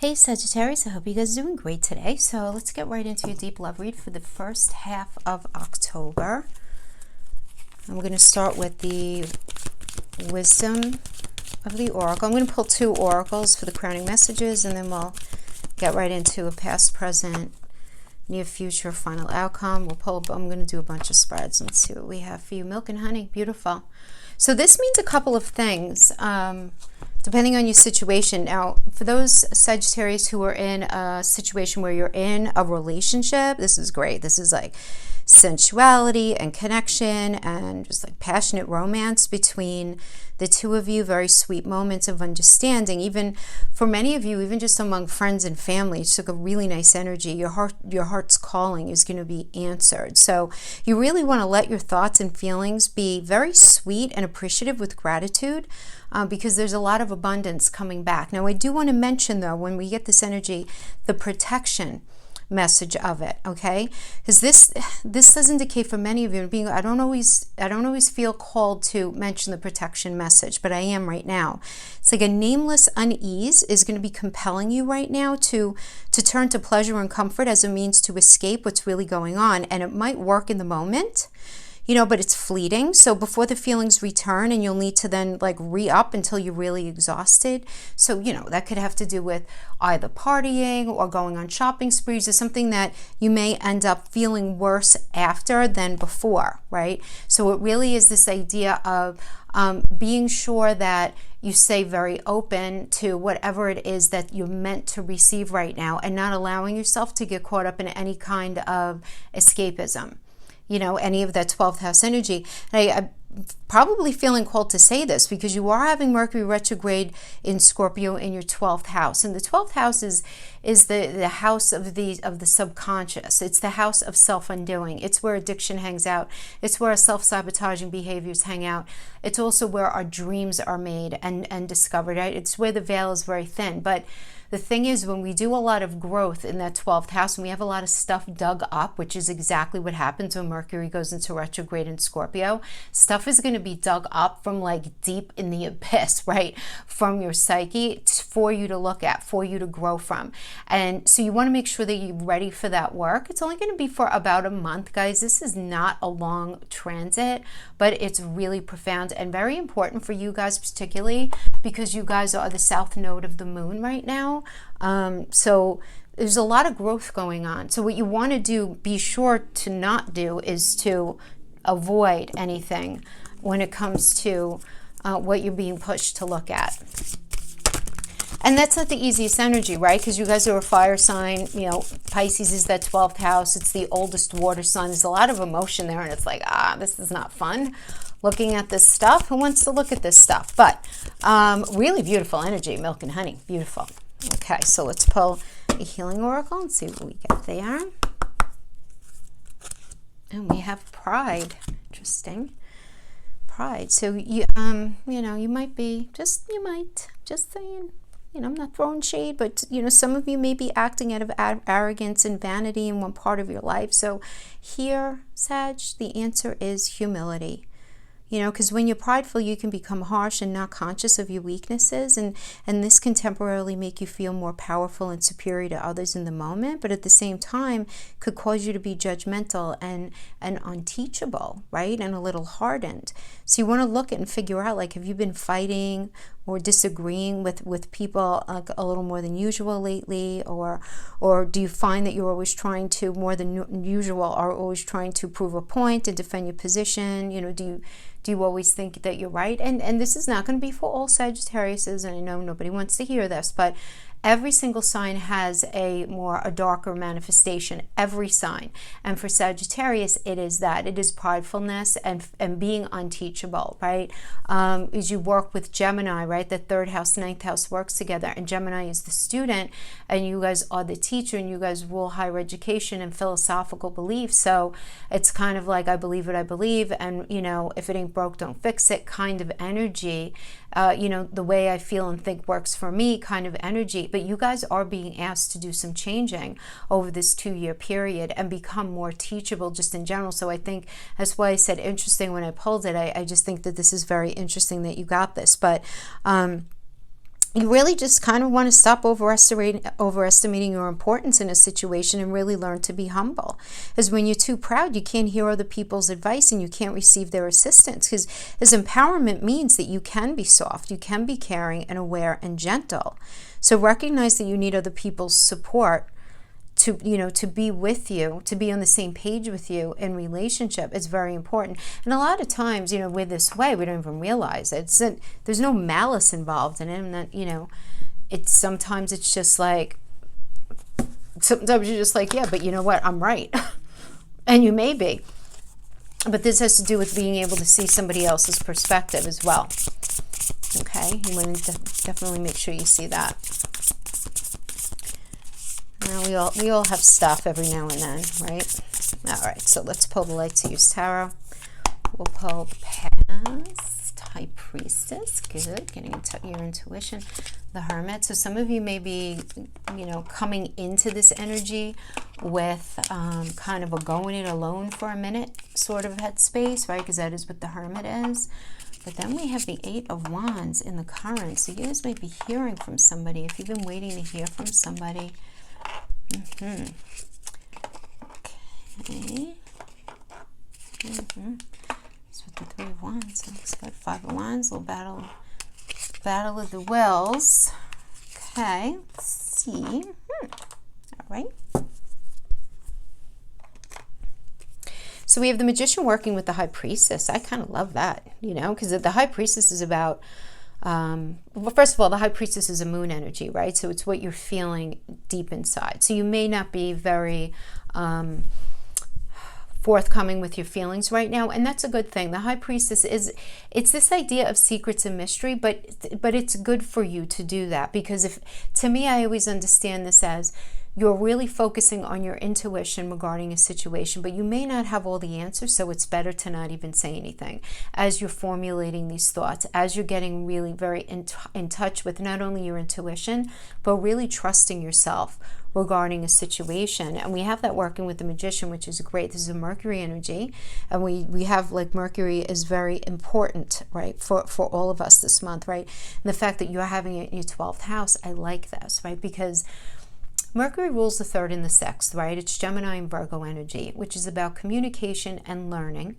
Hey Sagittarius, I hope you guys are doing great today. So let's get right into your deep love read for the first half of October. And we're going to start with the wisdom of the oracle. I'm going to pull two oracles for the crowning messages, and then we'll get right into a past, present, near future, final outcome. I'm going to do a bunch of spreads. Let's see what we have for you. Milk and honey, beautiful. So this means a couple of things, depending on your situation. Now, for those Sagittarius who are in a situation where you're in a relationship, this is great. This is like sensuality and connection and just like passionate romance between the two of you. Very sweet moments of understanding. Even for many of you, even just among friends and family, it's like a really nice energy. Your heart's calling is going to be answered. So you really want to let your thoughts and feelings be very sweet and appreciative with gratitude, because there's a lot of abundance coming back. Now, I do want to mention, though, when we get this energy, the protection message of it, okay? Because this does indicate for many of you, I don't always feel called to mention the protection message, but I am right now. It's like a nameless unease is going to be compelling you right now to turn to pleasure and comfort as a means to escape what's really going on. And it might work in the moment, but it's fleeting. So before the feelings return, and you'll need to then like re-up until you're really exhausted. So, that could have to do with either partying or going on shopping sprees, or something that you may end up feeling worse after than before, right? So it really is this idea of being sure that you stay very open to whatever it is that you're meant to receive right now, and not allowing yourself to get caught up in any kind of escapism. Any of that 12th house energy. And I'm probably feeling called to say this because you are having Mercury retrograde in Scorpio in your 12th house. And the 12th house is the house of the subconscious. It's the house of self-undoing. It's where addiction hangs out. It's where self-sabotaging behaviors hang out. It's also where our dreams are made and discovered, right? It's where the veil is very thin. But the thing is, when we do a lot of growth in that 12th house, and we have a lot of stuff dug up, which is exactly what happens when Mercury goes into retrograde in Scorpio, stuff is going to be dug up from like deep in the abyss, right? From your psyche for you to look at, for you to grow from. And so you want to make sure that you're ready for that work. It's only going to be for about a month, guys. This is not a long transit, but it's really profound and very important for you guys, particularly because you guys are the south node of the moon right now. So there's a lot of growth going on. So what you want to do, be sure to not do, is to avoid anything when it comes to what you're being pushed to look at. And that's not the easiest energy, right? Because you guys are a fire sign. Pisces is that 12th house. It's the oldest water sign. There's a lot of emotion there, and it's like, this is not fun looking at this stuff. Who wants to look at this stuff? But really beautiful energy, milk and honey, beautiful. Okay, so let's pull a healing oracle and see what we get there. And we have pride. Interesting. Pride. So you might be just saying. I'm not throwing shade, but some of you may be acting out of arrogance and vanity in one part of your life. So here, Sag, the answer is humility. Because when you're prideful, you can become harsh and not conscious of your weaknesses. And this can temporarily make you feel more powerful and superior to others in the moment. But at the same time, could cause you to be judgmental and unteachable, right? And a little hardened. So you want to look at and figure out, like, have you been fighting or disagreeing with people like a little more than usual lately? Or do you find that you're always trying to, more than usual, are always trying to prove a point and defend your position? Do you always think that you're right? And this is not going to be for all Sagittariuses, and I know nobody wants to hear this, but every single sign has a darker manifestation, every sign. And for Sagittarius, it is that. It is pridefulness and being unteachable, right? As you work with Gemini, right? The 3rd house, 9th house works together, and Gemini is the student, and you guys are the teacher, and you guys rule higher education and philosophical beliefs. So it's kind of like, I believe what I believe, and if it ain't broke, don't fix it kind of energy. The way I feel and think works for me kind of energy. But you guys are being asked to do some changing over this 2-year period and become more teachable just in general. So I think that's why I said interesting when I pulled it. I just think that this is very interesting that you got this. But you really just kind of want to stop overestimating your importance in a situation and really learn to be humble. Because when you're too proud, you can't hear other people's advice and you can't receive their assistance. Because as empowerment means that you can be soft, you can be caring and aware and gentle. So recognize that you need other people's support to, to be with you, to be on the same page with you in relationship. It's very important. And a lot of times, we're this way, we don't even realize it. There's no malice involved in it. And that, sometimes it's just like, sometimes you're just like, yeah, but you know what? I'm right. And you may be. But this has to do with being able to see somebody else's perspective as well. Okay? You want to definitely make sure you see that. Now we all have stuff every now and then, right? All right, so let's pull the Light to Use Tarot. We'll pull the Past, High Priestess, good, getting into your intuition, the Hermit. So some of you may be, coming into this energy with kind of a going it alone for a minute sort of headspace, right? Because that is what the Hermit is. But then we have the Eight of Wands in the current. So you guys might be hearing from somebody. If you've been waiting to hear from somebody. Okay. So with the Three of Wands, looks good. Five of Wands, little battle of the wills. Okay, let's see. All right. So we have the Magician working with the High Priestess. I kind of love that, because the High Priestess is about, well, first of all, the High Priestess is a moon energy, right? So it's what you're feeling deep inside. So you may not be very forthcoming with your feelings right now, and that's a good thing. The High Priestess it's this idea of secrets and mystery, but it's good for you to do that, because to me, I always understand this as you're really focusing on your intuition regarding a situation, but you may not have all the answers, so it's better to not even say anything as you're formulating these thoughts, as you're getting really very in touch with not only your intuition, but really trusting yourself regarding a situation. And we have that working with the Magician, which is great. This is a Mercury energy, and we have, like, Mercury is very important, right, for all of us this month, right? And the fact that you're having it in your 12th house, I like this, right? Because Mercury rules the 3rd and the 6th, right? It's Gemini and Virgo energy, which is about communication and learning,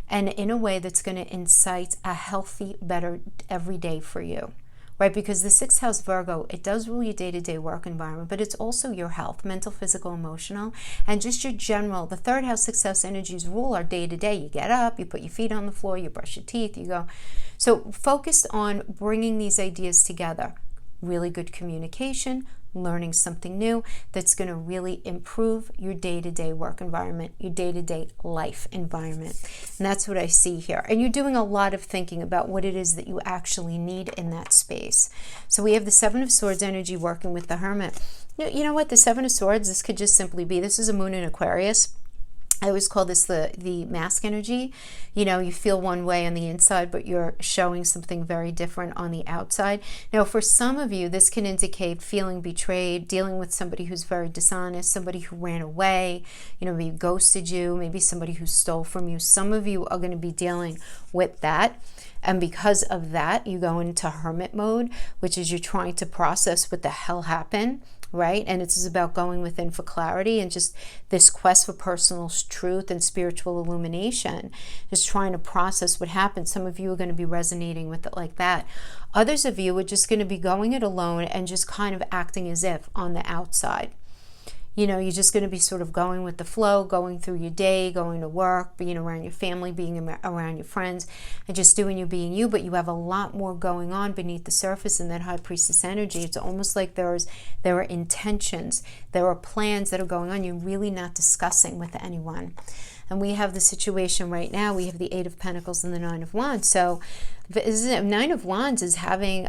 and in a way that's going to incite a healthy, better every day for you, right? Because the 6th house Virgo, it does rule your day-to-day work environment, but it's also your health, mental, physical, emotional, and just your general. The 3rd house, 6th house energies rule our day-to-day. You get up, you put your feet on the floor, you brush your teeth, you go. So focused on bringing these ideas together. Really good communication, learning something new that's going to really improve your day-to-day work environment, your day-to-day life environment. And that's what I see here. And you're doing a lot of thinking about what it is that you actually need in that space. So we have the Seven of Swords energy working with the Hermit. You know what? The Seven of Swords, this could just simply be, this is a moon in Aquarius. I always call this the mask energy. You feel one way on the inside, but you're showing something very different on the outside. Now, for some of you, this can indicate feeling betrayed, dealing with somebody who's very dishonest, somebody who ran away, maybe ghosted you, maybe somebody who stole from you. Some of you are going to be dealing with that. And because of that, you go into hermit mode, which is you're trying to process what the hell happened, right? And it's about going within for clarity and just this quest for personal truth and spiritual illumination, just trying to process what happened. Some of you are going to be resonating with it like that. Others of you are just going to be going it alone and just kind of acting as if on the outside. You're just going to be sort of going with the flow, going through your day, going to work, being around your family, being around your friends, and just doing you, being you. But you have a lot more going on beneath the surface in that High Priestess energy. It's almost like there are intentions, there are plans that are going on you're really not discussing with anyone. And we have the situation right now. We have the Eight of Pentacles and the Nine of Wands. So Nine of Wands is having,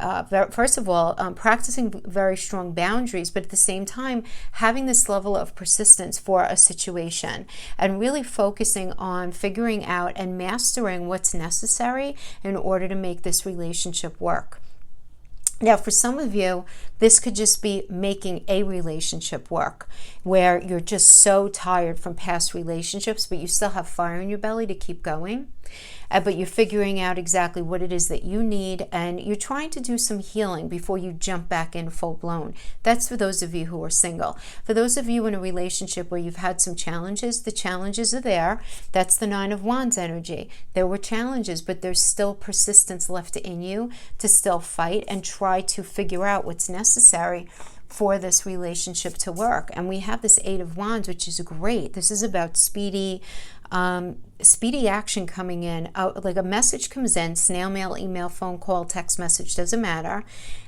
first of all, practicing very strong boundaries, but at the same time, having this level of persistence for a situation and really focusing on figuring out and mastering what's necessary in order to make this relationship work. Now, for some of you, this could just be making a relationship work where you're just so tired from past relationships, but you still have fire in your belly to keep going. But you're figuring out exactly what it is that you need, and you're trying to do some healing before you jump back in full blown. That's for those of you who are single. For those of you in a relationship where you've had some challenges, the challenges are there. That's the Nine of Wands energy. There were challenges, but there's still persistence left in you to still fight and try to figure out what's necessary for this relationship to work. And we have this Eight of Wands, which is great. This is about speedy action coming in. Like a message comes in, snail mail, email, phone call, text message, doesn't matter,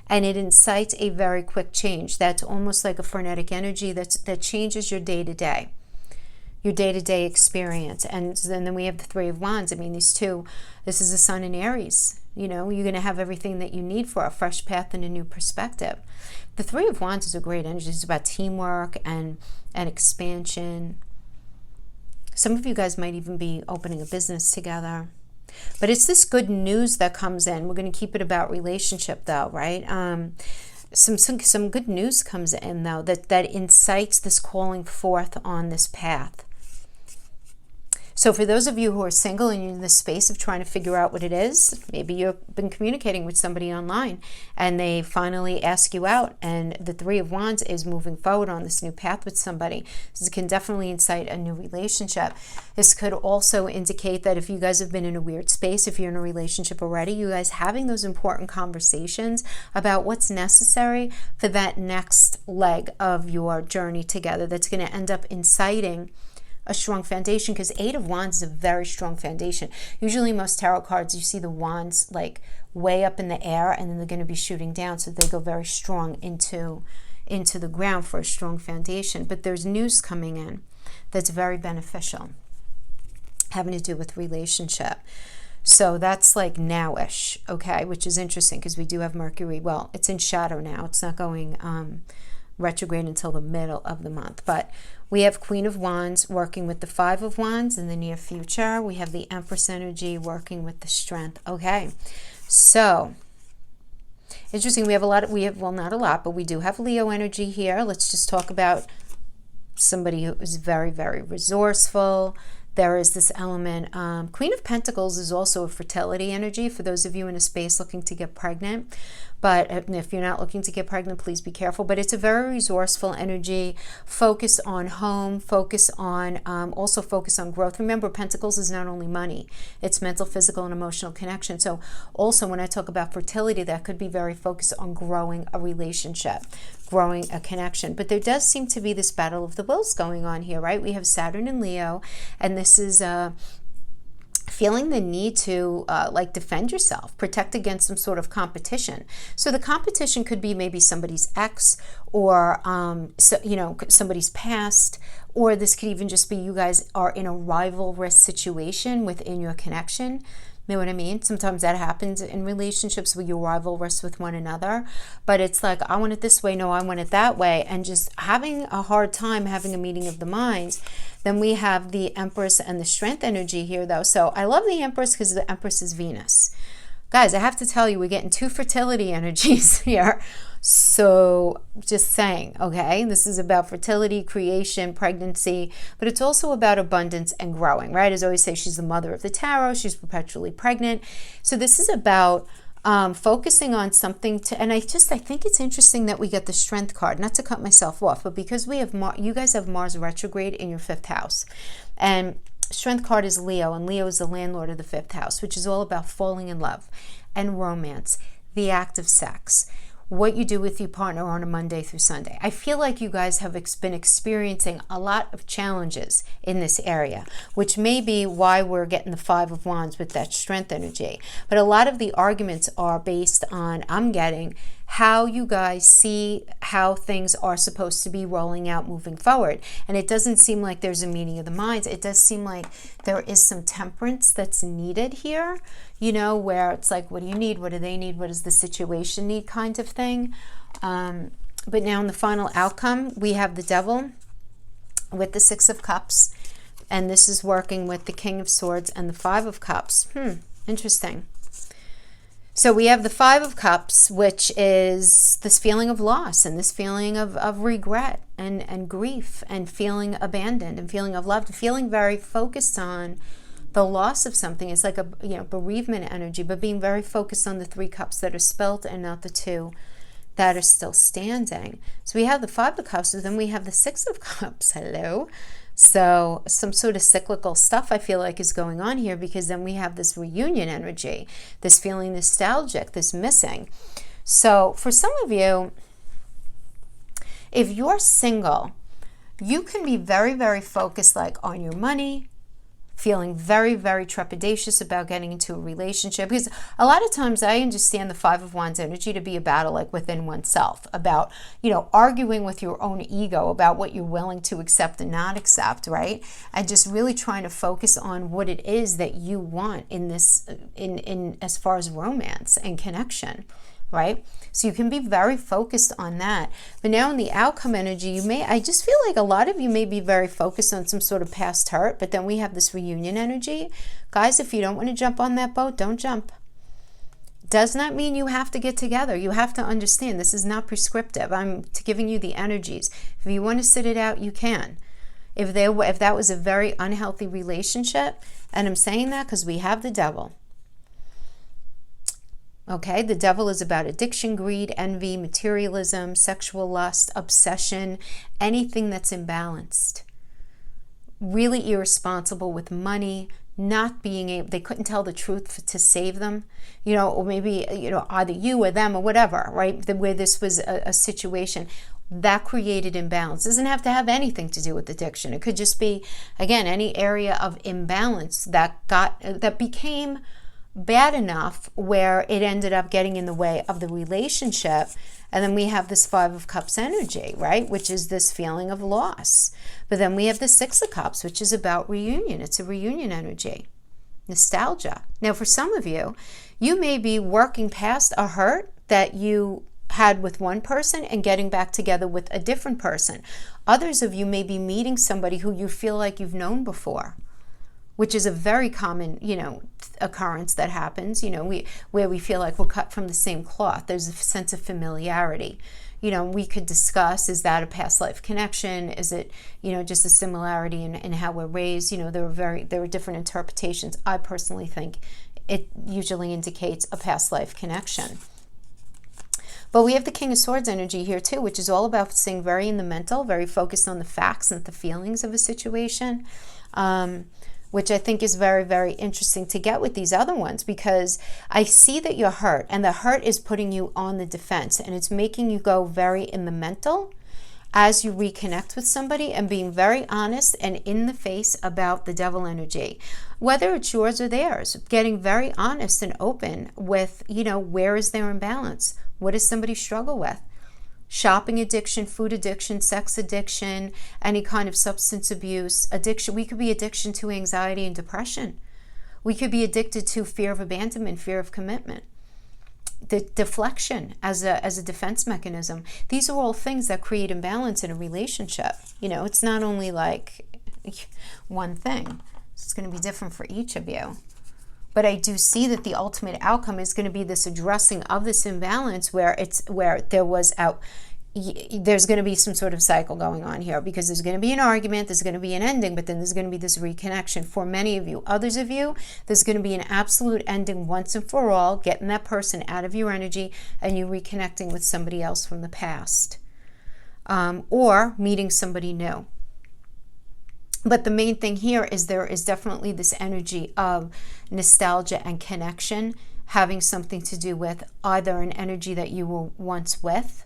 and it incites a very quick change. That's almost like a frenetic energy that changes your day-to-day experience. And then we have the Three of Wands. I mean, these two, this is the Sun in Aries. You know, you're going to have everything that you need for a fresh path and a new perspective. The Three of Wands is a great energy. It's about teamwork and expansion. Some of you guys might even be opening a business together. But it's this good news that comes in. We're going to keep it about relationship though, right? Some good news comes in though that incites this calling forth on this path. So for those of you who are single and you're in the space of trying to figure out what it is, maybe you've been communicating with somebody online and they finally ask you out, and the Three of Wands is moving forward on this new path with somebody. This can definitely incite a new relationship. This could also indicate that if you guys have been in a weird space, if you're in a relationship already, you guys having those important conversations about what's necessary for that next leg of your journey together that's going to end up inciting a strong foundation, because Eight of Wands is a very strong foundation. Usually most tarot cards, you see the wands like way up in the air and then they're going to be shooting down, so they go very strong into the ground for a strong foundation. But there's news coming in that's very beneficial, having to do with relationship. So that's like nowish, okay, which is interesting because we do have Mercury. Well, it's in shadow now. It's not going retrograde until the middle of the month. But we have Queen of Wands working with the Five of Wands in the near future. We have the Empress energy working with the Strength. Okay, so interesting. We have well, not a lot, but we do have Leo energy here. Let's just talk about somebody who is very, very resourceful. There is this element. Queen of Pentacles is also a fertility energy for those of you in a space looking to get pregnant. But if you're not looking to get pregnant, please be careful. But it's a very resourceful energy, focus on home, also focus on growth. Remember, Pentacles is not only money, it's mental, physical, and emotional connection. So also when I talk about fertility, that could be very focused on growing a relationship, growing a connection. But there does seem to be this battle of the wills going on here, right? We have Saturn and Leo, and this is feeling the need to defend yourself, protect against some sort of competition. So the competition could be maybe somebody's ex, or somebody's past, or this could even just be you guys are in a rivalrous situation within your connection. You know what I mean? Sometimes that happens in relationships where you rivalrous with one another, but it's like, I want it this way, no, I want it that way, and just having a hard time having a meeting of the minds. Then we have the Empress and the Strength energy here though. So I love the Empress because the Empress is Venus. Guys, I have to tell you, we're getting two fertility energies here. So just saying, okay, this is about fertility, creation, pregnancy, but it's also about abundance and growing, right? As I always say, she's the mother of the tarot. She's perpetually pregnant. So this is about focusing on something and I think it's interesting that we get the Strength card, not to cut myself off, but because we have you guys have Mars retrograde in your 5th house, and Strength card is Leo, and Leo is the landlord of the 5th house, which is all about falling in love and romance, the act of sex, what you do with your partner on a Monday through Sunday. I feel like you guys have been experiencing a lot of challenges in this area, which may be why we're getting the Five of Wands with that Strength energy. But a lot of the arguments are based on, I'm getting, how you guys see how things are supposed to be rolling out moving forward. And it doesn't seem like there's a meeting of the minds. It does seem like there is some temperance that's needed here, where it's like, what do you need? What do they need? What does the situation need, kind of thing. But now in the final outcome, we have the Devil with the Six of Cups, and this is working with the King of Swords and the Five of Cups. Interesting. So we have the Five of Cups, which is this feeling of loss and this feeling of regret and grief and feeling abandoned and feeling of love, feeling very focused on The loss of something is like a, you know, bereavement energy, but being very focused on the 3 cups that are spelt and not the 2 that are still standing. So we have the 5 of cups, but then we have the 6 of cups. Hello. So some sort of cyclical stuff I feel like is going on here, because then we have this reunion energy, this feeling nostalgic, this missing. So for some of you, if you're single, you can be very, very focused like on your money, feeling very, very trepidatious about getting into a relationship, because a lot of times I understand the 5 of Wands energy to be a battle like within oneself, about, you know, arguing with your own ego about what you're willing to accept and not accept, right? And just really trying to focus on what it is that you want in this, in as far as romance and connection, right? So you can be very focused on that. But now in the outcome energy, I just feel like a lot of you may be very focused on some sort of past hurt, but then we have this reunion energy. Guys, if you don't want to jump on that boat, don't jump. Does not mean you have to get together. You have to understand this is not prescriptive. I'm giving you the energies. If you want to sit it out, you can. If that was a very unhealthy relationship, and I'm saying that because we have the devil. Okay, the devil is about addiction, greed, envy, materialism, sexual lust, obsession, anything that's imbalanced. Really irresponsible with money, not being able, they couldn't tell the truth to save them, you know, or maybe, you know, either you or them or whatever, right? Where this was a situation that created imbalance. It doesn't have to have anything to do with addiction. It could just be, again, any area of imbalance that became bad enough where it ended up getting in the way of the relationship. And then we have this 5 of Cups energy, right? Which is this feeling of loss. But then we have the 6 of Cups, which is about reunion. It's a reunion energy. Nostalgia. Now, for some of you, you may be working past a hurt that you had with one person and getting back together with a different person. Others of you may be meeting somebody who you feel like you've known before, which is a very common, you know, occurrence that happens, you know, where we feel like we're cut from the same cloth. There's a sense of familiarity. You know, we could discuss, is that a past life connection? Is it, you know, just a similarity in how we're raised? You know, there are different interpretations. I personally think it usually indicates a past life connection. But we have the King of Swords energy here too, which is all about staying very in the mental, very focused on the facts and the feelings of a situation. Which I think is very, very interesting to get with these other ones, because I see that you're hurt, and the hurt is putting you on the defense, and it's making you go very in the mental as you reconnect with somebody, and being very honest and in the face about the devil energy, whether it's yours or theirs, getting very honest and open with, you know, where is their imbalance? What does somebody struggle with? Shopping addiction, food addiction, sex addiction, any kind of substance abuse addiction. We could be addiction to anxiety and depression. We could be addicted to fear of abandonment, fear of commitment, the deflection as a defense mechanism. These are all things that create imbalance in a relationship. You know, it's not only like one thing. It's going to be different for each of you. But I do see that the ultimate outcome is going to be this addressing of this imbalance, where there's going to be some sort of cycle going on here, because there's going to be an argument, there's going to be an ending, but then there's going to be this reconnection for many of you. Others of you, there's going to be an absolute ending once and for all, getting that person out of your energy and you reconnecting with somebody else from the past, or meeting somebody new. But the main thing here is there is definitely this energy of nostalgia and connection having something to do with either an energy that you were once with.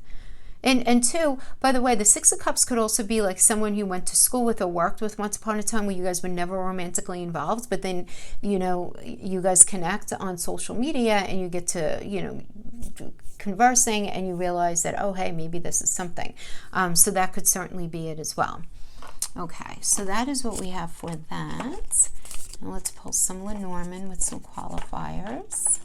And two, by the way, the 6 of Cups could also be like someone you went to school with or worked with once upon a time, where you guys were never romantically involved, but then, you know, you guys connect on social media and you get to, you know, conversing, and you realize that, oh, hey, maybe this is something. So that could certainly be it as well. Okay, so that is what we have for that. Now let's pull some Lenormand with some qualifiers.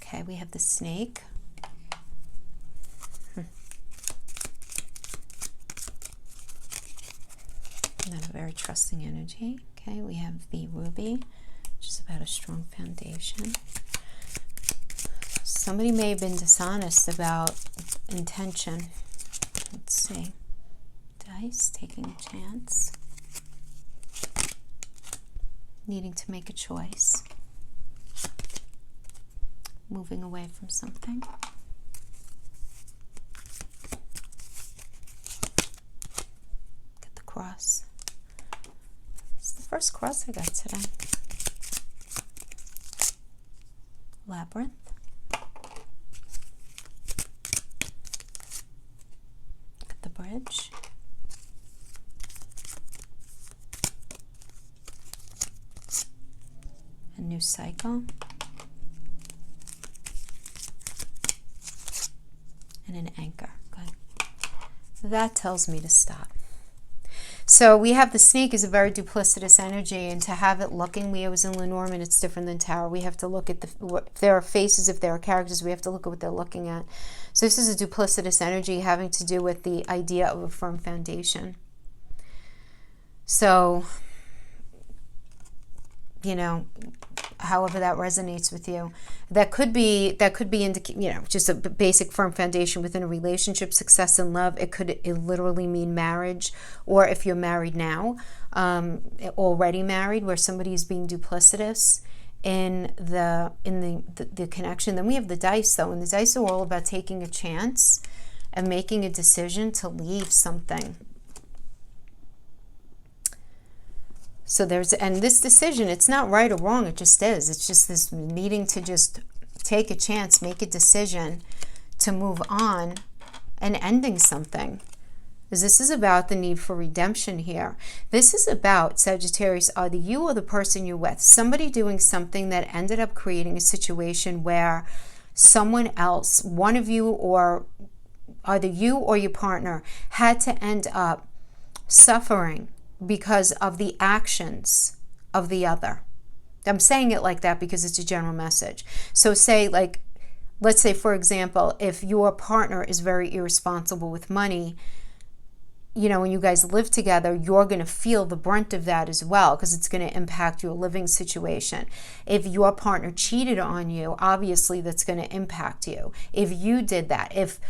Okay, we have the Snake. Not a very trusting energy. Okay, we have the Ruby, which is about a strong foundation. Somebody may have been dishonest about intention. Let's see. Dice, taking a chance. Needing to make a choice. Moving away from something. Get the cross. It's the first cross I got today. Labyrinth. Get the bridge. A new cycle. And an anchor. Good. That tells me to stop. So we have the snake is a very duplicitous energy, and to have it looking, we always in Lenormand, it's different than tarot. We have to look at if there are faces, if there are characters, we have to look at what they're looking at. So this is a duplicitous energy having to do with the idea of a firm foundation. So, you know, however that resonates with you, that could be just a basic firm foundation within a relationship, success in love. It could literally mean marriage, or if you're married now, already married, where somebody is being duplicitous in the connection. Then we have the dice, though, and the dice are all about taking a chance and making a decision to leave something. So and this decision, it's not right or wrong, it just is. It's just this needing to just take a chance, make a decision to move on and ending something. Because this is about the need for redemption here. This is about, Sagittarius, either you or the person you're with, somebody doing something that ended up creating a situation where someone else, one of you, or either you or your partner, had to end up suffering because of the actions of the other. I'm saying it like that because it's a general message. So let's say, for example, if your partner is very irresponsible with money, when you guys live together, you're going to feel the brunt of that as well, because it's going to impact your living situation. If your partner cheated on you, obviously that's going to impact you. If you did that, if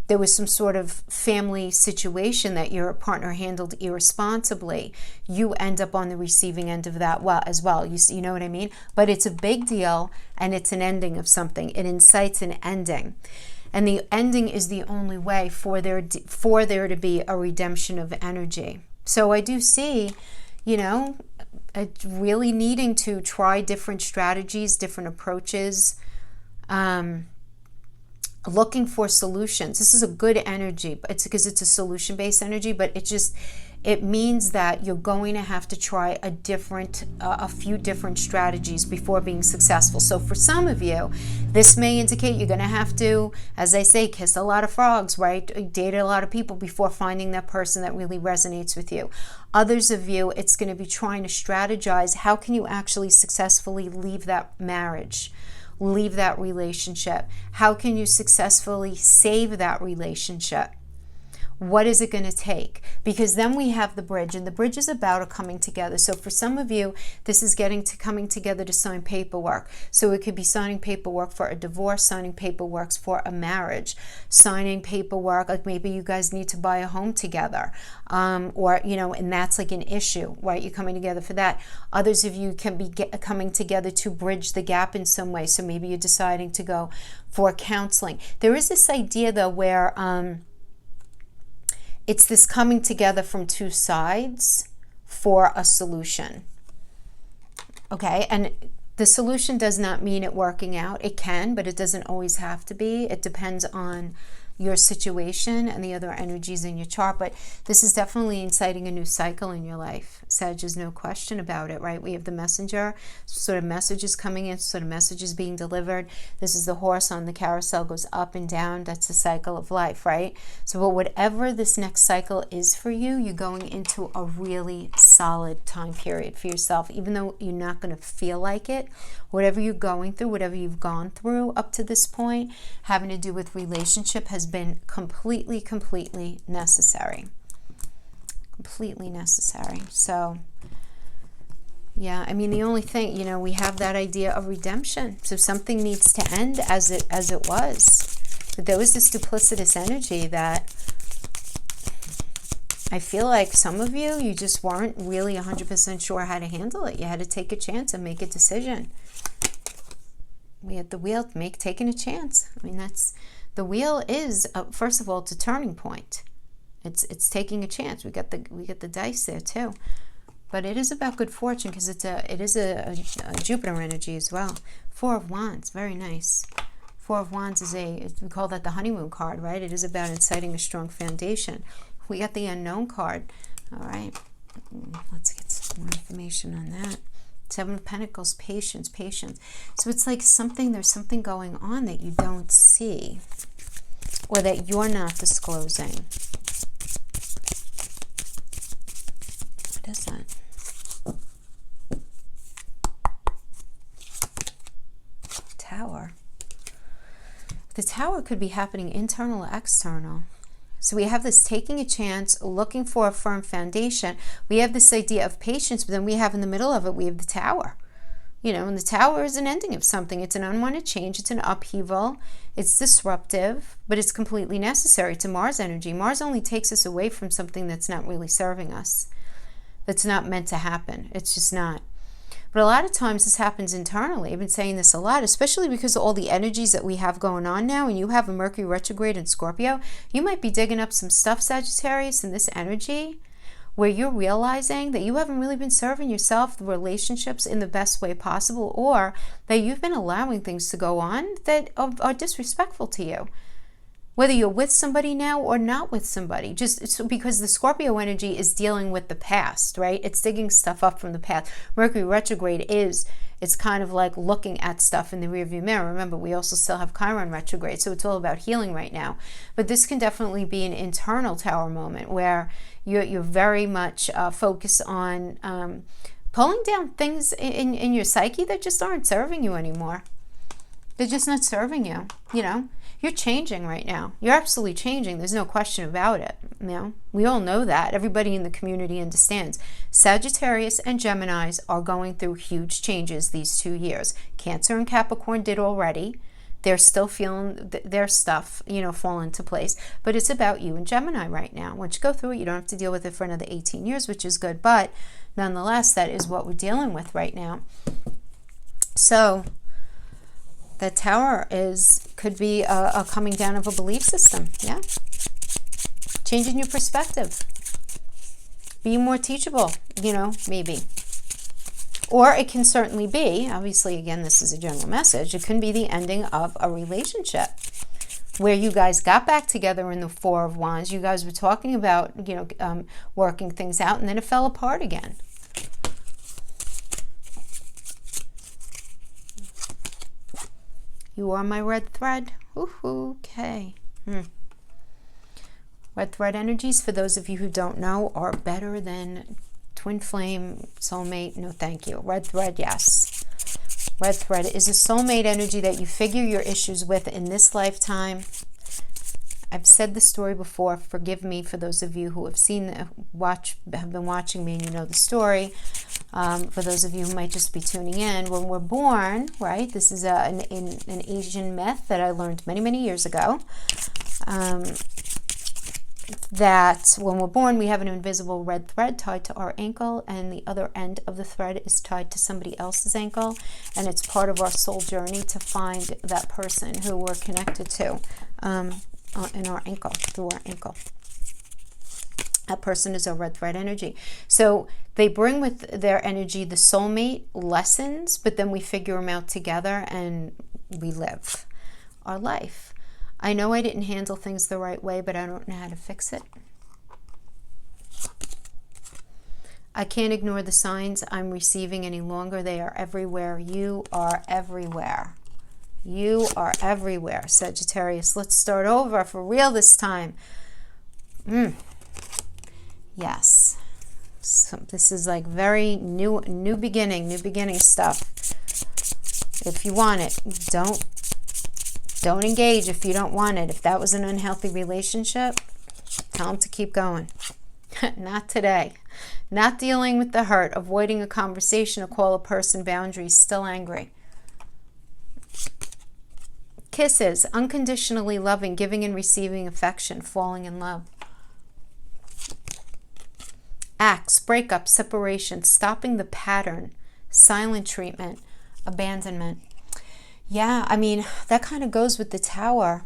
there was some sort of family situation that your partner handled irresponsibly, you end up on the receiving end of that as well. You know what I mean? But it's a big deal, and it's an ending of something. It incites an ending. And the ending is the only way for there to be a redemption of energy. So I do see, really needing to try different strategies, different approaches, looking for solutions. This is a good energy. It's because it's a solution-based energy, but it means that you're going to have to try a few different strategies before being successful. So for some of you, this may indicate you're going to have to, as I say, kiss a lot of frogs, right? Date a lot of people before finding that person that really resonates with you. Others of you, it's going to be trying to strategize. How can you actually successfully leave that marriage? Leave that relationship? How can you successfully save that relationship? What is it going to take? Because then we have the bridge, and the bridge is about a coming together. So for some of you, this is coming together to sign paperwork. So it could be signing paperwork for a divorce, signing paperwork for a marriage, signing paperwork, like maybe you guys need to buy a home together, and that's like an issue, right? You're coming together for that. Others of you can be coming together to bridge the gap in some way. So maybe you're deciding to go for counseling. There is this idea, though, where it's this coming together from two sides for a solution. Okay, and the solution does not mean it working out. It can, but it doesn't always have to be. It depends on your situation and the other energies in your chart, but this is definitely inciting a new cycle in your life. Sag, there's no question about it, right? We have the messenger, sort of messages coming in, sort of messages being delivered. This is the horse on the carousel, goes up and down. That's the cycle of life, right? So but whatever this next cycle is for you, you're going into a really solid time period for yourself, even though you're not going to feel like it. Whatever you're going through, whatever you've gone through up to this point, having to do with relationship, has been completely necessary. Completely necessary. So, Yeah, I mean, the only thing, you know, we have that idea of redemption. So something needs to end as it was. But there was this duplicitous energy that I feel like some of you, you just weren't really 100% sure how to handle it. You had to take a chance and make a decision. We had the wheel, taking a chance. I mean, the wheel is, first of all, it's a turning point. It's taking a chance. We got the dice there too. But it is about good fortune because it is a Jupiter energy as well. Four of Wands, very nice. Four of Wands is we call that the honeymoon card, right? It is about inciting a strong foundation. We got the unknown card. All right, let's get some more information on that. Seven of Pentacles, patience. So it's like there's something going on that you don't see or that you're not disclosing. What is that? Tower. The Tower could be happening internal or external. So we have this taking a chance, looking for a firm foundation. We have this idea of patience, but then we have in the middle of it, we have the Tower. You know, and the Tower is an ending of something. It's an unwanted change. It's an upheaval. It's disruptive, but it's completely necessary. It's a Mars energy. Mars only takes us away from something that's not really serving us. That's not meant to happen. It's just not. But a lot of times this happens internally. I've been saying this a lot, especially because of all the energies that we have going on now, and you have a Mercury retrograde in Scorpio. You might be digging up some stuff, Sagittarius, in this energy where you're realizing that you haven't really been serving yourself, the relationships, in the best way possible, or that you've been allowing things to go on that are disrespectful to you. Whether you're with somebody now or not with somebody, just because the Scorpio energy is dealing with the past, right? It's digging stuff up from the past. Mercury retrograde it's kind of like looking at stuff in the rearview mirror. Remember, we also still have Chiron retrograde, so it's all about healing right now. But this can definitely be an internal Tower moment where you're very much focused on pulling down things in your psyche that just aren't serving you anymore. They're just not serving you, you know? You're changing right now. You're absolutely changing. There's no question about it. You know, we all know that. Everybody in the community understands. Sagittarius and Geminis are going through huge changes these 2 years. Cancer and Capricorn did already. They're still feeling their stuff, you know, fall into place. But it's about you and Gemini right now. Once you go through it, you don't have to deal with it for another 18 years, which is good. But nonetheless, that is what we're dealing with right now. So the Tower could be a coming down of a belief system. Yeah. Changing your perspective. Being more teachable, you know, maybe. Or it can certainly be, obviously, again, this is a general message, it can be the ending of a relationship where you guys got back together in the Four of Wands. You guys were talking about, you know, working things out, and then it fell apart again. You are my red thread. Ooh, okay. Red thread energies, for those of you who don't know, are better than twin flame, soulmate. No, thank you. Red thread, yes. Red thread is a soulmate energy that you figure your issues with in this lifetime. I've said the story before. Forgive me for those of you who have have been watching me and you know the story. For those of you who might just be tuning in, when we're born, right? This is an Asian myth that I learned many, many years ago. That when we're born, we have an invisible red thread tied to our ankle, and the other end of the thread is tied to somebody else's ankle, and it's part of our soul journey to find that person who we're connected to in our ankle, through our ankle. That person is a red thread energy. So they bring with their energy the soulmate lessons, but then we figure them out together and we live our life. I know I didn't handle things the right way, but I don't know how to fix it. I can't ignore the signs I'm receiving any longer. They are everywhere. You are everywhere. You are everywhere, Sagittarius. Let's start over for real this time. Yes. So this is like very new beginning stuff. If you want it, don't engage if you don't want it. If that was an unhealthy relationship, tell them to keep going. Not today. Not dealing with the hurt, avoiding a conversation, a call, a person, boundaries, still angry. Kisses, unconditionally loving, giving and receiving affection, falling in love. Acts, breakup, separation, stopping the pattern, silent treatment, abandonment. Yeah, I mean, that kind of goes with the Tower.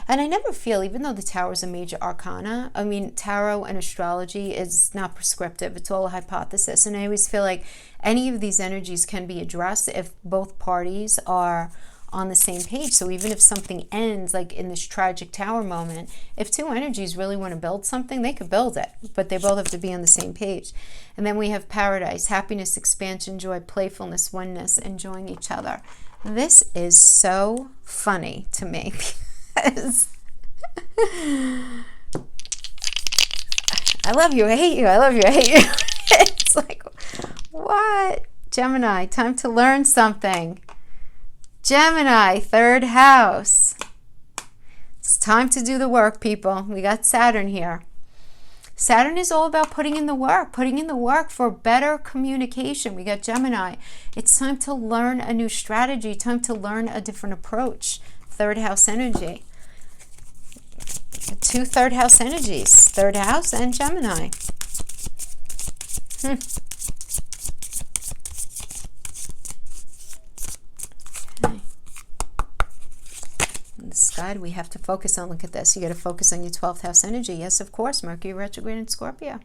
And I never feel, even though the Tower is a major arcana, I mean, tarot and astrology is not prescriptive. It's all a hypothesis. And I always feel like any of these energies can be addressed if both parties are on the same page. So even if something ends, like in this tragic Tower moment, if two energies really want to build something, they could build it, but they both have to be on the same page. And then we have Paradise, happiness, expansion, joy, playfulness, oneness, enjoying each other. This is so funny to me because I love you, I hate you, I love you, I hate you. It's like, what? Gemini, time to learn something. Gemini, third house. It's time to do the work, people. We got Saturn here. Saturn is all about putting in the work for better communication. We got Gemini. It's time to learn a new strategy, time to learn a different approach. Third house energy. Two third house energies, third house and Gemini. Okay. In the sky, we have to focus on, look at this, you got to focus on your 12th house energy. Yes, of course, Mercury retrograde in Scorpio.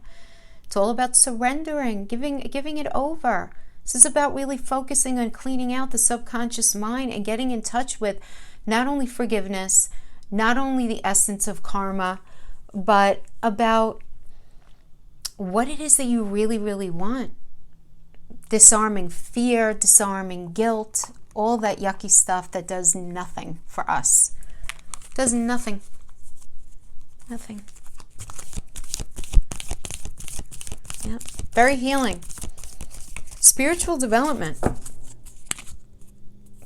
It's all about surrendering, giving it over. This is about really focusing on cleaning out the subconscious mind and getting in touch with not only forgiveness, not only the essence of karma, but about what it is that you really, really want. Disarming fear, disarming guilt, all that yucky stuff that does nothing for us. Does nothing. Nothing. Yeah. Very healing. Spiritual development.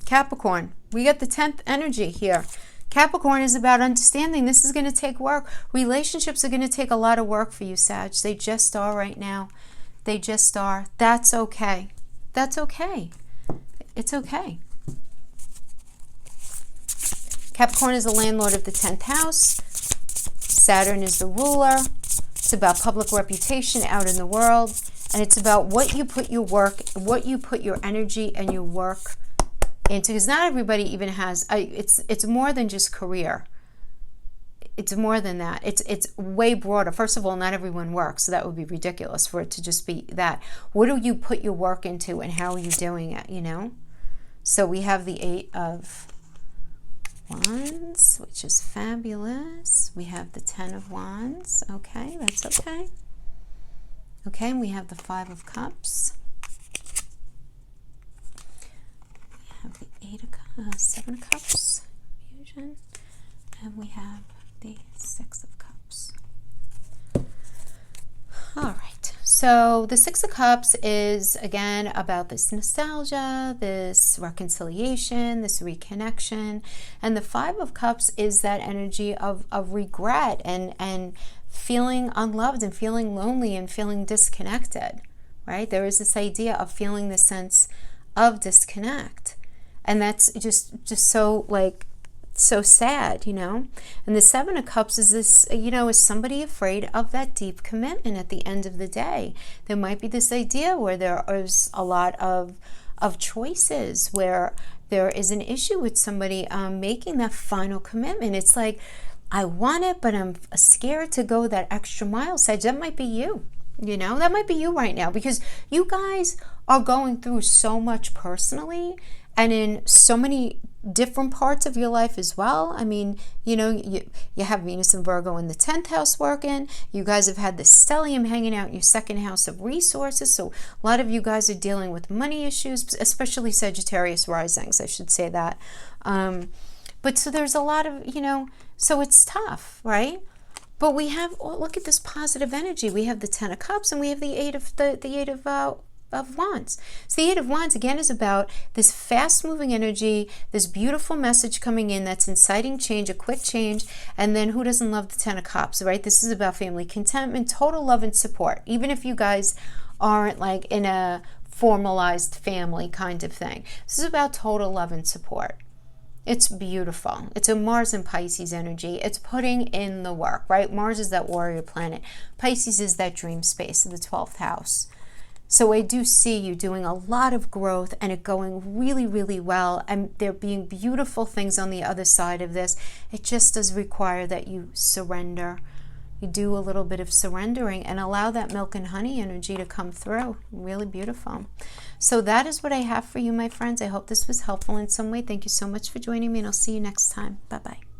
Capricorn. We got the 10th energy here. Capricorn is about understanding. This is going to take work. Relationships are going to take a lot of work for you, Sag. They just are right now. They just are. That's okay. That's okay. It's okay. Capricorn is the landlord of the 10th house. Saturn is the ruler. It's about public reputation out in the world. And it's about what you put your work, what you put your energy and your work into. Because not everybody even has, it's more than just career. It's more than that. It's way broader. First of all, not everyone works, so that would be ridiculous for it to just be that. What do you put your work into and how are you doing it, you know? So we have the 8 of Wands, which is fabulous. We have the 10 of Wands. Okay, that's okay. Okay, and we have the 5 of Cups. We have the 7 of Cups, fusion. And we have the 6 of Cups. All right, so the 6 of Cups is, again, about this nostalgia, this reconciliation, this reconnection. And the 5 of Cups is that energy of regret and feeling unloved and feeling lonely and feeling disconnected, right? There is this idea of feeling this sense of disconnect. And that's just so, like, so sad, you know. And the 7 of Cups is this, you know, is somebody afraid of that deep commitment at the end of the day. There might be this idea where there is a lot of choices, where there is an issue with somebody making that final commitment. It's like, I want it, but I'm scared to go that extra mile. So that might be you, you know, that might be you right now, because you guys are going through so much personally and in so many different parts of your life as well. I mean, you know, you have Venus and Virgo in the 10th house working. You guys have had the stellium hanging out in your 2nd house of resources. So a lot of you guys are dealing with money issues, especially Sagittarius risings, I should say that. But so there's a lot of, you know, so it's tough, right? But we have, oh, look at this positive energy. We have the 10 of Cups and we have the 8 of of Wands. So the Eight of Wands, again, is about this fast-moving energy, this beautiful message coming in that's inciting change, a quick change, and then who doesn't love the Ten of Cups, right? This is about family contentment, total love and support, even if you guys aren't like in a formalized family kind of thing. This is about total love and support. It's beautiful. It's a Mars and Pisces energy. It's putting in the work, right? Mars is that warrior planet. Pisces is that dream space in the 12th house. So I do see you doing a lot of growth and it going really, really well. And there being beautiful things on the other side of this. It just does require that you surrender. You do a little bit of surrendering and allow that milk and honey energy to come through. Really beautiful. So that is what I have for you, my friends. I hope this was helpful in some way. Thank you so much for joining me, and I'll see you next time. Bye-bye.